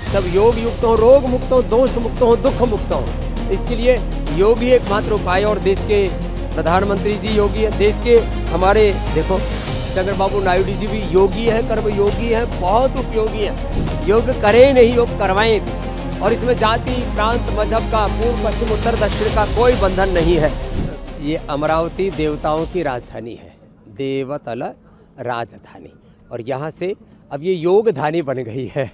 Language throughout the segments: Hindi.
सब योग युक्त हो, रोग मुक्त हो, दोष मुक्त हो, दुख मुक्त हो। इसके लिए योग ही एकमात्र उपाय। और देश के प्रधानमंत्री जी योगी है, देश के हमारे देखो चंद्रबाबू नायडू जी भी योगी है, कर्म योगी है, बहुत उपयोगी है। योग करें नहीं, योग करवाएं भी। और इसमें जाति, प्रांत, मजहब का, पूर्व, पश्चिम, उत्तर, दक्षिण का कोई बंधन नहीं है। ये अमरावती देवताओं की राजधानी है, देवतल राजधानी। और यहाँ से अब ये योगधानी बन गई है।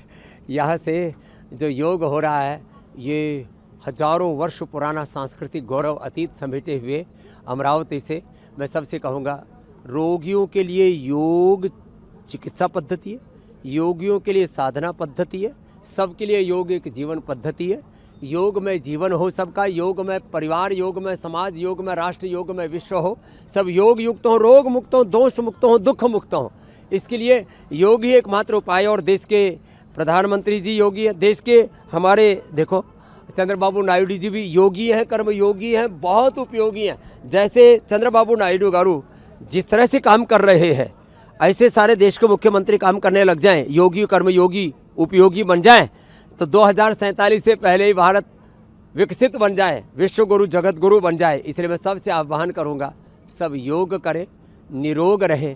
यहाँ से जो योग हो रहा है, ये हजारों वर्ष पुराना सांस्कृतिक गौरव अतीत समेटे हुए अमरावती से मैं सबसे कहूँगा, रोगियों के लिए योग चिकित्सा पद्धति है, योगियों के लिए साधना पद्धति है, सबके लिए योग एक जीवन पद्धति है। योग में जीवन हो सबका, योग में परिवार, योग में समाज, योग में राष्ट्र, योग में विश्व हो। सब योग युक्त हो, रोग मुक्त हो, दोष मुक्त हो, दुख मुक्त हो। इसके लिए योग ही एकमात्र उपाय। और देश के प्रधानमंत्री जी योगी है, देश के हमारे देखो चंद्रबाबू नायडू जी भी योगी हैं, कर्म योगी हैं, बहुत उपयोगी हैं। जैसे चंद्रबाबू नायडू गारू जिस तरह से काम कर रहे हैं, ऐसे सारे देश के मुख्यमंत्री काम करने लग जाएं, योगी, कर्म योगी, उपयोगी बन जाएं, तो 2047 से पहले ही भारत विकसित बन जाए, विश्व गुरु, जगत गुरु बन जाए। इसलिए मैं सबसे आह्वान करूंगा, सब योग करें, निरोग रहें,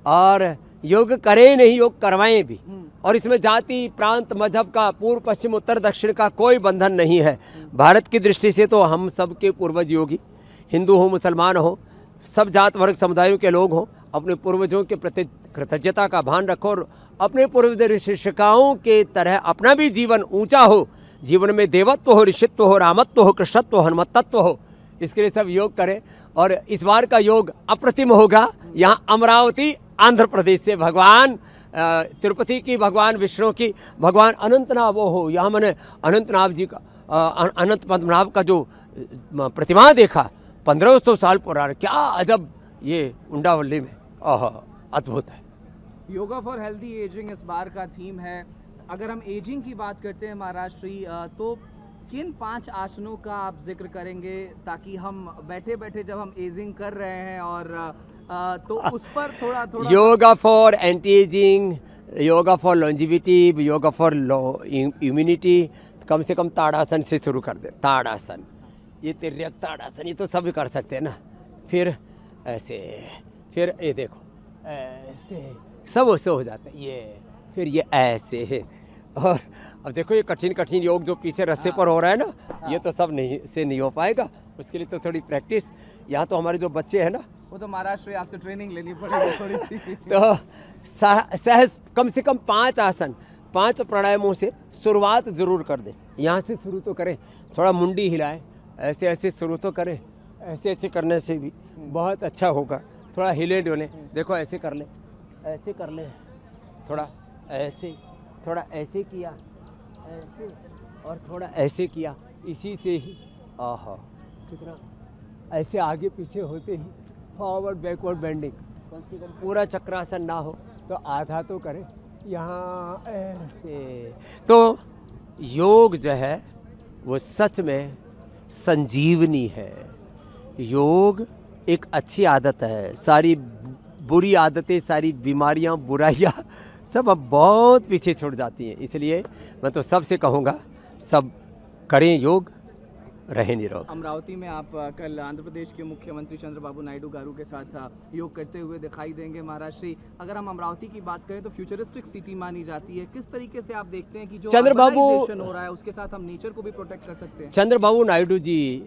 और योग करें नहीं, योग करवाएं भी। और इसमें जाति, प्रांत, मजहब का, पूर्व, पश्चिम, उत्तर, दक्षिण का कोई बंधन नहीं है। भारत की दृष्टि से तो हम सब के पूर्वज योगी, हिंदू हो, मुसलमान हो, सब जात वर्ग समुदायों के लोग हों, अपने पूर्वजों के प्रति कृतज्ञता का भान रखो और अपने पूर्व ऋषिकाओं के तरह अपना भी जीवन ऊंचा हो। जीवन में देवत्व हो, ऋषित्व हो, रामत्व हो, कृष्णत्व हो, हनुमत्तत्व हो। इसके लिए सब योग करें। और इस बार का योग अप्रतिम होगा। यहाँ अमरावती आंध्र प्रदेश से भगवान तिरुपति की, भगवान विष्णु की, भगवान अनंतनाग हो, यहाँ मैंने अनंतनाग जी का, अनंत पद्मनाभ का जो प्रतिमा देखा 1500 साल पुराना, क्या अजब ये उंडावली में, अद्भुत है। योगा फॉर हेल्दी एजिंग इस बार का थीम है। अगर हम एजिंग की बात करते हैं महाराष्ट्री, तो किन 5 आसनों का आप जिक्र करेंगे, ताकि हम बैठे बैठे जब हम एजिंग कर रहे हैं और तो उस पर थोड़ा yoga for anti aging, yoga for longevity, yoga for immunity, कम से कम ताड़ासन से शुरू कर दे। ताड़ासन, ये तिर्यक ताड़ासन, ये तो सब कर सकते हैं ना। फिर ऐसे, फिर ये देखो ऐसे, सब उससे हो जाता है। ये फिर ये ऐसे, और अब देखो ये कठिन कठिन योग जो पीछे रस्से पर हो रहा है ना, ये तो सब नहीं हो पाएगा। उसके लिए तो थोड़ी प्रैक्टिस। यहाँ तो हमारे जो बच्चे हैं ना, वो तो महाराष्ट्र आपसे ट्रेनिंग लेनी पड़ेगी थोड़ी सी। तो सहज कम से कम 5 आसन, 5 प्राणायामों से शुरुआत ज़रूर कर दें। यहाँ से शुरू तो करें, थोड़ा मुंडी हिलाएं, ऐसे ऐसे शुरू तो करें। ऐसे ऐसे करने से भी बहुत अच्छा होगा। थोड़ा हिले डोले, देखो ऐसे कर ले, ऐसे कर ले, थोड़ा ऐसे, थोड़ा ऐसे किया, ऐसे, और थोड़ा ऐसे किया। इसी से ही आहा कितना, ऐसे आगे पीछे होते ही फॉरवर्ड बैकवर्ड बेंडिंग, कम से कम पूरा चक्रासन ना हो तो आधा तो करें। यहाँ ऐसे। तो योग जो है वो सच में संजीवनी है। योग एक अच्छी आदत है। सारी बुरी आदतें, सारी बीमारियां, बुराइयां सब अब बहुत पीछे छूट जाती हैं। इसलिए मैं तो सबसे कहूँगा, सब करें योग, रहें निरोग। अमरावती में आप कल आंध्र प्रदेश के मुख्यमंत्री चंद्रबाबू नायडू गारू के साथ योग करते हुए दिखाई देंगे महाराष्ट्री। अगर हम अमरावती की बात करें तो फ्यूचरिस्टिक सिटी मानी जाती है। किस तरीके से आप देखते हैं कि जो चंद्रबाबू हो रहा है उसके साथ हम नेचर को भी प्रोटेक्ट कर सकते हैं? चंद्रबाबू नायडू जी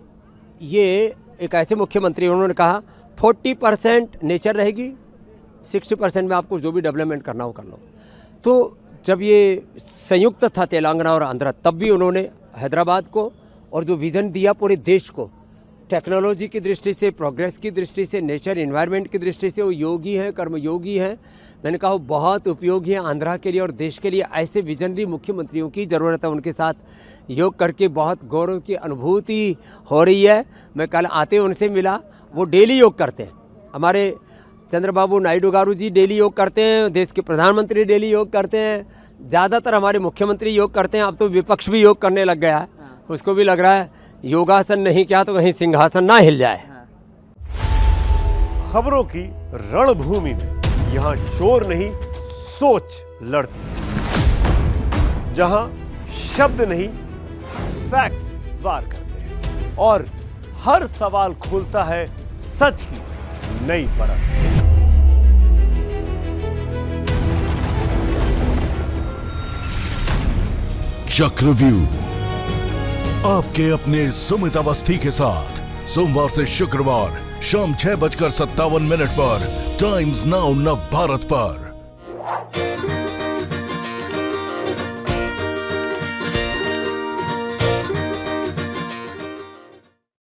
ये एक ऐसे मुख्यमंत्री, उन्होंने कहा 40% नेचर रहेगी, 60% में आपको जो भी डेवलपमेंट करना हो कर लो। तो जब ये संयुक्त था तेलंगाना और आंध्र, तब भी उन्होंने हैदराबाद को और जो विज़न दिया पूरे देश को, टेक्नोलॉजी की दृष्टि से, प्रोग्रेस की दृष्टि से, नेचर इन्वायरमेंट की दृष्टि से, वो योगी हैं, कर्मयोगी हैं। मैंने कहा वो बहुत उपयोगी है आंध्रा के लिए और देश के लिए। ऐसे विजनरी मुख्यमंत्रियों की ज़रूरत है। उनके साथ योग करके बहुत गौरव की अनुभूति हो रही है। मैं कल आते उनसे मिला, वो डेली योग करते हैं। हमारे चंद्रबाबू नायडू गारू जी डेली योग करते हैं, देश के प्रधानमंत्री डेली योग करते हैं, ज़्यादातर हमारे मुख्यमंत्री योग करते हैं। अब तो विपक्ष भी योग करने लग गया है, उसको भी लग रहा है योगासन नहीं किया तो कहीं सिंहासन ना हिल जाए। खबरों की रणभूमि में यहाँ शोर नहीं, सोच लड़ती है। जहाँ शब्द नहीं फैक्ट्स वार करते हैं और हर सवाल खोलता है सच की नई परत। चक्रव्यूह आपके अपने सुमित अवस्थी के साथ सोमवार से शुक्रवार शाम 6:57 पर टाइम्स नाउ नव भारत पर।